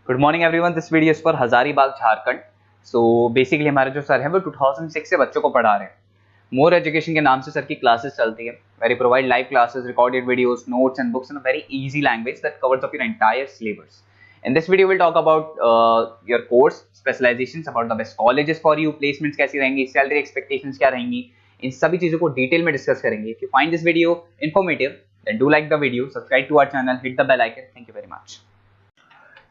Good morning everyone, this video is for Hazaribagh Jharkhand. So basically हमारे जो sir हैं वो 2006 से बच्चों को पढ़ा रहे हैं। मोर एजुकेशन के नाम से सर की क्लासेस चलती है। Very provide live classes, recorded videos, notes and books in a very easy language that covers up your entire syllabus. In this video we'll talk about your course specializations, about the best colleges for you, placements कैसी रहेंगी, salary expectations क्या रहेंगी, इन सभी चीजों को detail में discuss करेंगे। If you find this video informative, then do like the video, subscribe to our channel, hit the bell icon. Thank you very much.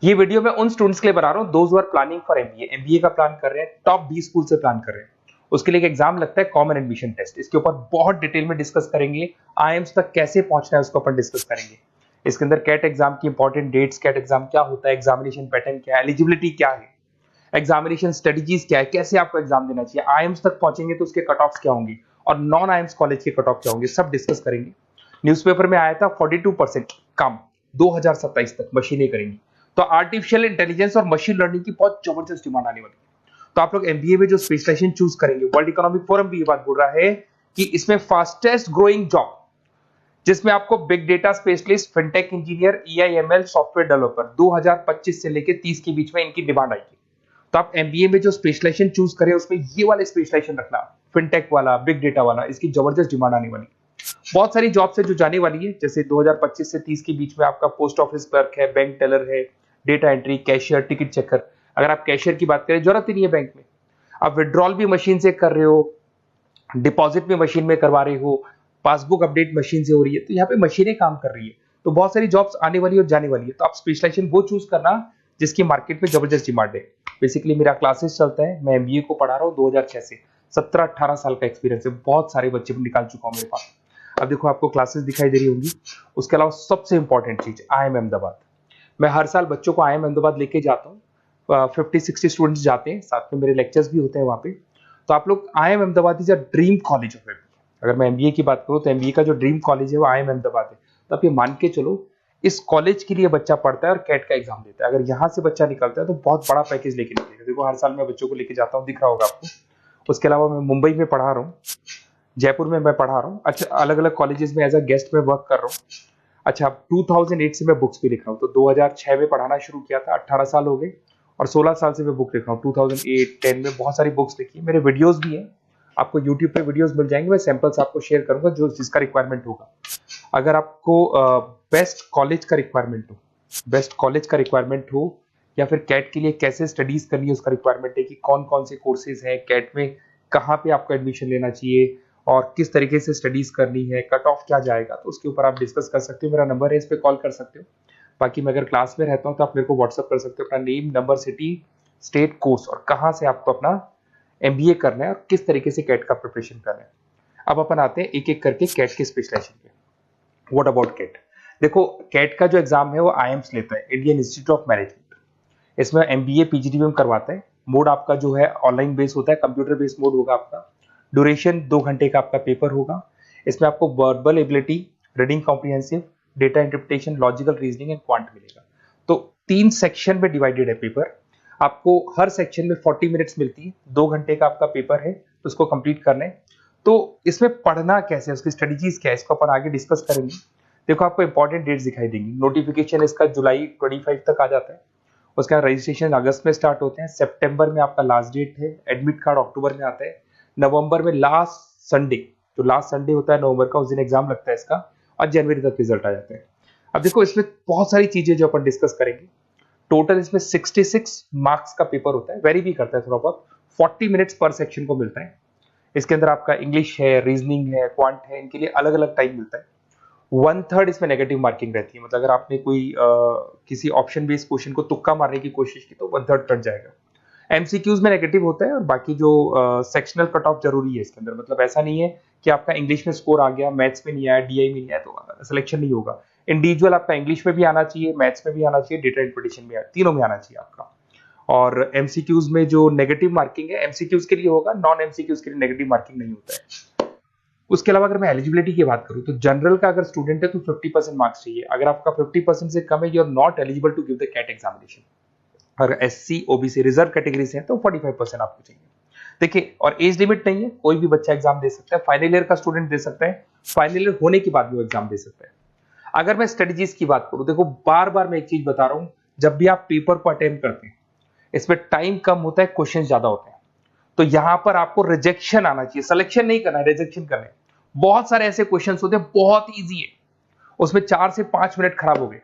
ये वीडियो मैं उन स्टूडेंट्स के लिए बना रहा हूँ those who are planning for MBA का plan कर रहे हैं, टॉप 20 स्कूल से प्लान कर रहे हैं। उसके लिए एक एग्जाम लगता है कॉमन एडमिशन टेस्ट। इसके ऊपर बहुत डिटेल में डिस्कस करेंगे। आईएम्स तक कैसे पहुंचना है उसको अपन डिस्कस करेंगे। इसके अंदर कैट एग्जाम की इंपॉर्टेंट डेट्स, कैट एग्जाम क्या होता है, एग्जामिनेशन पैटर्न क्या है, एलिजिबिलिटी क्या है, एग्जामिनेशन स्ट्रेटजीज क्या है, कैसे आपको एग्जाम देना चाहिए, आईएम्स तक पहुंचेंगे तो उसके कट ऑफ्स क्या होंगे और नॉन आईएम्स कॉलेज के कट ऑफ क्या होंगे, सब डिस्कस करेंगे। न्यूज़पेपर में आया था 42% कम 2027 तक मशीनें करेंगी। तो आर्टिफिशियल इंटेलिजेंस और मशीन लर्निंग की बहुत जबरदस्त डिमांड आने वाली है। तो आप लोग एमबीए में जो स्पेशलाइजेशन चूज करेंगे, वर्ल्ड इकोनॉमिक फोरम भी ये बात बोल रहा है कि इसमें फास्टेस्ट ग्रोइंग जॉब जिसमें आपको big data specialist, fintech engineer, AIML, software developer 2025 से लेकर 30 के बीच में इनकी डिमांड आएगी। तो आप एमबीए में जो स्पेशलाइजेशन चूज करें उसमें ये वाले स्पेशलाइजेशन रखना, फिनटेक वाला, बिग डेटा वाला, इसकी जबरदस्त डिमांड आने वाली है। बहुत सारी जॉब्स है जो जाने वाली है, जैसे 2025 से 30 के बीच में आपका पोस्ट ऑफिस क्लर्क है, बैंक टेलर है, data entry, cashier, ticket checker. अगर आप कैशियर की बात करें, जरूरत ही नहीं है बैंक में, आप विड्रॉल भी मशीन से कर रहे हो, डिपॉजिट भी मशीन में करवा रहे हो, पासबुक अपडेट मशीन से हो रही है, तो यहाँ पे मशीनें काम कर रही है। तो बहुत सारी जॉब्स आने वाली और जाने वाली है। तो आप स्पेशलाइजेशन वो चूज करना जिसकी मार्केट में जबरदस्त डिमांड है। बेसिकली मेरा क्लासेस चलता है, मैं एमबीए को पढ़ा रहा हूँ 2006 से। 17-18 साल का एक्सपीरियंस है, बहुत सारे बच्चे निकाल चुका हूँ मेरे पास। अब देखो आपको क्लासेस दिखाई दे रही होंगी। उसके अलावा सबसे इंपॉर्टेंट चीज, IIM अहमदाबाद। मैं हर साल बच्चों को IIM अहमदाबाद लेके जाता हूँ। 50-60 स्टूडेंट्स जाते हैं, साथ में मेरे लेक्चर्स भी होते हैं वहाँ पे। तो आप लोग, IIM Ahmedabad is a dream college of MBA. अगर मैं एमबीए की बात करूँ तो एमबीए का जो ड्रीम कॉलेज है वो IIM अहमदाबाद है। तो आप ये मान के चलो, इस कॉलेज के लिए बच्चा पढ़ता है और कैट का एग्जाम देता है। अगर यहाँ से बच्चा निकलता है तो बहुत बड़ा पैकेज लेके निकलेगा। देखो हर साल मैं बच्चों को लेके जाता हूँ, दिख रहा होगा आपको। उसके अलावा मैं मुंबई में पढ़ा रहा हूँ, जयपुर में मैं पढ़ा रहा हूँ। अच्छा, अलग अलग कॉलेजेस में एज अ गेस्ट में वर्क कर रहा हूँ। अच्छा, 2008 से मैं बुक्स भी लिख रहा हूँ। तो 2006 में पढ़ाना शुरू किया था, 18 साल हो गए, और 16 साल से मैं बुक लिख रहा हूँ। 2008-10 में बहुत सारी बुक्स लिखी है। मेरे वीडियोस भी हैं, आपको यूट्यूब पे वीडियोस मिल जाएंगे। मैं सैंपल्स आपको शेयर करूंगा जो जिसका रिक्वायरमेंट होगा। अगर आपको बेस्ट कॉलेज का रिक्वायरमेंट हो या फिर कैट के लिए कैसे स्टडीज करनी है उसका रिक्वायरमेंट है कि कौन कौन से कोर्सेज हैं कैट में, कहाँ पे आपको एडमिशन लेना चाहिए और किस तरीके से स्टडीज करनी है, कट ऑफ क्या जाएगा, तो उसके ऊपर आप डिस्कस कर सकते हो। मेरा नंबर है, इस पर कॉल कर सकते हो। बाकी मैं अगर क्लास में रहता हूँ तो आप मेरे को व्हाट्सअप कर सकते हो, अपना name, number, city, state, course और कहाँ से आपको अपना एमबीए करना है और किस तरीके से कैट का प्रिपरेशन करना है। अब अपन आते हैं एक एक करके कैट के स्पेशलाइजेशन पे। What about CAT? देखो, कैट का जो एग्जाम है वो आईएम्स लेता है, इंडियन इंस्टीट्यूट ऑफ मैनेजमेंट। इसमें एमबीए पीजीडीएम करवाता है। मोड आपका जो है ऑनलाइन बेस होता है, कंप्यूटर बेस्ड मोड होगा आपका। ड्यूरेशन 2 घंटे का आपका पेपर होगा। इसमें आपको verbal ability, reading comprehensive, data interpretation, logical reasoning and quant मिलेगा। तो 3 सेक्शन में डिवाइडेड है पेपर। आपको हर सेक्शन में 40 मिनट्स मिलती है। 2 घंटे का आपका पेपर है, तो उसको कंप्लीट करना है। तो इसमें पढ़ना कैसे है, उसकी स्ट्रेटजीज क्या है, इसको अपन आगे डिस्कस करेंगे। देखो आपको इंपॉर्टेंट डेट्स दिखाई देंगी। नोटिफिकेशन इसका जुलाई 25 तक आ जाता है। उसका रजिस्ट्रेशन अगस्त में स्टार्ट होते हैं, सितंबर में आपका लास्ट डेट है, एडमिट कार्ड अक्टूबर में आता है, नवंबर में लास्ट संडे, जो लास्ट संडे होता है नवंबर का, उस दिन एग्जाम लगता है इसका, और जनवरी तक रिजल्ट आ जाता है। अब देखो इसमें बहुत सारी चीजें जो अपन डिस्कस करेंगे। टोटल इसमें 66 मार्क्स का पेपर होता है, वेरी भी करता है थोड़ा बहुत। 40 मिनट्स पर सेक्शन को मिलता है। इसके अंदर आपका इंग्लिश है, रीजनिंग है, क्वांट है, इनके लिए अलग अलग टाइम मिलता है। 1/3 इसमें नेगेटिव मार्किंग रहती है, मतलब अगर आपने कोई किसी ऑप्शन बेस्ड क्वेश्चन को तुक्का मारने की कोशिश की तो 1/3 कट जाएगा। एमसीक्यूज में नेगेटिव होता है, और बाकी जो सेक्शनल कट ऑफ जरूरी है इसके अंदर। मतलब ऐसा नहीं है कि आपका इंग्लिश में स्कोर आ गया, मैथ्स में नहीं आया, डीआई में नहीं आया तो सिलेक्शन नहीं होगा। इंडिविजुअल आपका इंग्लिश में भी आना चाहिए, मैथ्स में भी आना चाहिए, डेटा इंटरप्रिटेशन में, तीनों में आना चाहिए आपका। और एमसीक्यूज में जो नेगेटिव मार्किंग है एमसीक्यूज के लिए होगा, नॉन एमसीक्यूज के लिए नेगेटिव मार्किंग नहीं होता है। उसके अलावा अगर मैं एलिजिबिलिटी की बात करूं तो जनरल का अगर स्टूडेंट है तो 50% मार्क्स चाहिए। अगर आपका 50% से कम है, you are not eligible to give the CAT examination. अगर एससी, ओबीसी, रिजर्व कैटेगरी से है तो 45% आपको चाहिए। देखिए, और एज लिमिट नहीं है, कोई भी बच्चा एग्जाम दे सकता है। फाइनल ईयर का स्टूडेंट दे सकता है, फाइनल ईयर होने के बाद भी वो एग्जाम दे सकता है। अगर मैं स्ट्रेटजीज की बात करूं, देखो बार बार मैं एक चीज बता रहा हूं जब भी आप पेपर को अटेम्प्ट करते हैं, इसमें टाइम कम होता है, क्वेश्चन ज्यादा होते हैं, तो यहां पर आपको रिजेक्शन आना चाहिए, सिलेक्शन नहीं करना है, रिजेक्शन करना है। बहुत सारे ऐसे क्वेश्चंस होते हैं, बहुत इजी है, उसमें 4 से 5 मिनट खराब हो गए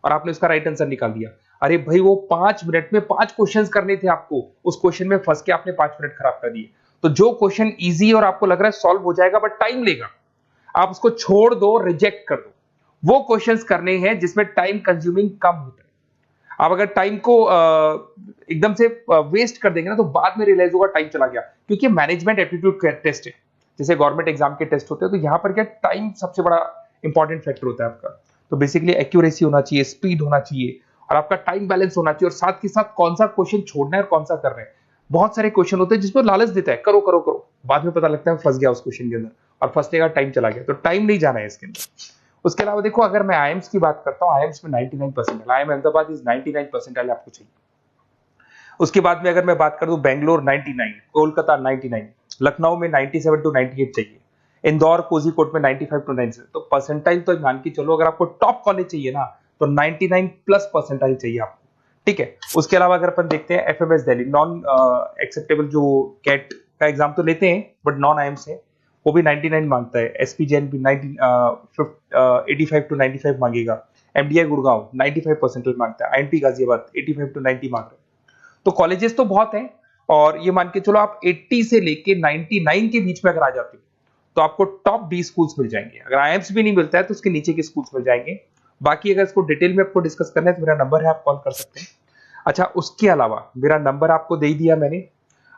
और आपने उसका राइट आंसर निकाल दिया। अरे भाई, वो 5 मिनट में 5 क्वेश्चंस करने थे आपको, उस क्वेश्चन में फंस के आपने 5 मिनट खराब कर दिए। तो जो क्वेश्चन इजी और आपको लग रहा है सॉल्व हो जाएगा बट टाइम लेगा, आप उसको छोड़ दो, रिजेक्ट कर दो। वो क्वेश्चंस करने हैं जिसमें टाइम कंज्यूमिंग कम होता है। आप अगर टाइम को एकदम से वेस्ट कर देंगे ना, तो बाद में रियलाइज होगा टाइम चला गया, क्योंकि मैनेजमेंट एप्टीट्यूड टेस्ट है, जैसे गवर्नमेंट एग्जाम के टेस्ट होते हैं, तो यहां पर क्या टाइम सबसे बड़ा इंपॉर्टेंट फैक्टर होता है आपका। तो बेसिकली एक्यूरेसी होना चाहिए, स्पीड होना चाहिए और आपका टाइम बैलेंस होना चाहिए, और साथ के साथ कौन सा क्वेश्चन छोड़ना है और कौन सा करना है। बहुत सारे क्वेश्चन होते हैं जिसमें लालच देता है, करो करो करो, बाद में पता लगता है फंस गया उस क्वेश्चन के अंदर, और फंसने का टाइम चला गया। तो टाइम नहीं जाना है इसके अंदर। उसके अलावा देखो, अगर मैं आईएम्स की बात करता हूँ, आईएम्स में 99% आईएम अहमदाबाद इज 99% आपको चाहिए। उसके बाद में अगर मैं बात कर दूं, बेंगलोर 99, कोलकाता 99, लखनऊ में 97 to 98 चाहिए, इंदौर कोझीकोड में 95 to 97। तो परसेंटाइल तो मान के चलो, अगर आपको टॉप कॉलेज चाहिए ना, तो 99 प्लस परसेंटाइल चाहिए आपको, ठीक है। उसके अलावा अगर अपन देखते हैं एफएमएस दिल्ली, नॉन एक्सेप्टेबल, जो कैट का एग्जाम तो लेते हैं बट नॉन आईएम से, वो भी 99 मांगता है। एसपी जैन भी 85 to 95 मांगेगा। एमडीआई गुड़गांव 95 परसेंटाइल मांगता है। आईएनटी गाजियाबाद 85 to 90 मांग रहे हैं। तो कॉलेजेस तो बहुत हैं, और ये मान के चलो आप 80 से लेके 99 के बीच में अगर आ जाते हो तो आपको टॉप 20 स्कूल्स मिल जाएंगे। अगर आईएम्स भी नहीं मिलता है तो उसके नीचे के स्कूल्स मिल जाएंगे। बाकी अगर इसको डिटेल में आपको डिस्कस करना है तो मेरा नंबर है, आप कॉल कर सकते हैं। अच्छा, उसके अलावा मेरा नंबर आपको दे दिया मैंने,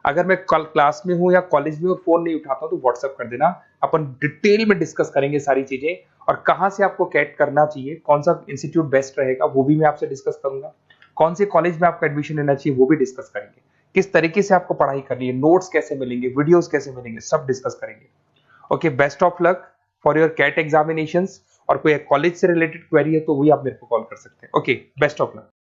अगर मैं कल क्लास में हूं या कॉलेज में और फोन नहीं उठाता हूं तो व्हाट्सएप कर देना, अपन डिटेल में डिस्कस करेंगे सारी चीजें, और कहां से आपको कैट करना चाहिए, कौन सा इंस्टीट्यूट बेस्ट रहेगा वो भी मैं आपसे डिस्कस करूंगा, कौन से कॉलेज में आपका एडमिशन लेना चाहिए वो भी डिस्कस करेंगे, किस तरीके से आपको पढ़ाई करनी है, नोट्स कैसे मिलेंगे, वीडियोस कैसे मिलेंगे, सब डिस्कस करेंगे। Okay, best of luck for your CAT examinations, और कोई कॉलेज से रिलेटेड क्वेरी है तो वही आप मेरे को कॉल कर सकते हैं। Okay, best of luck.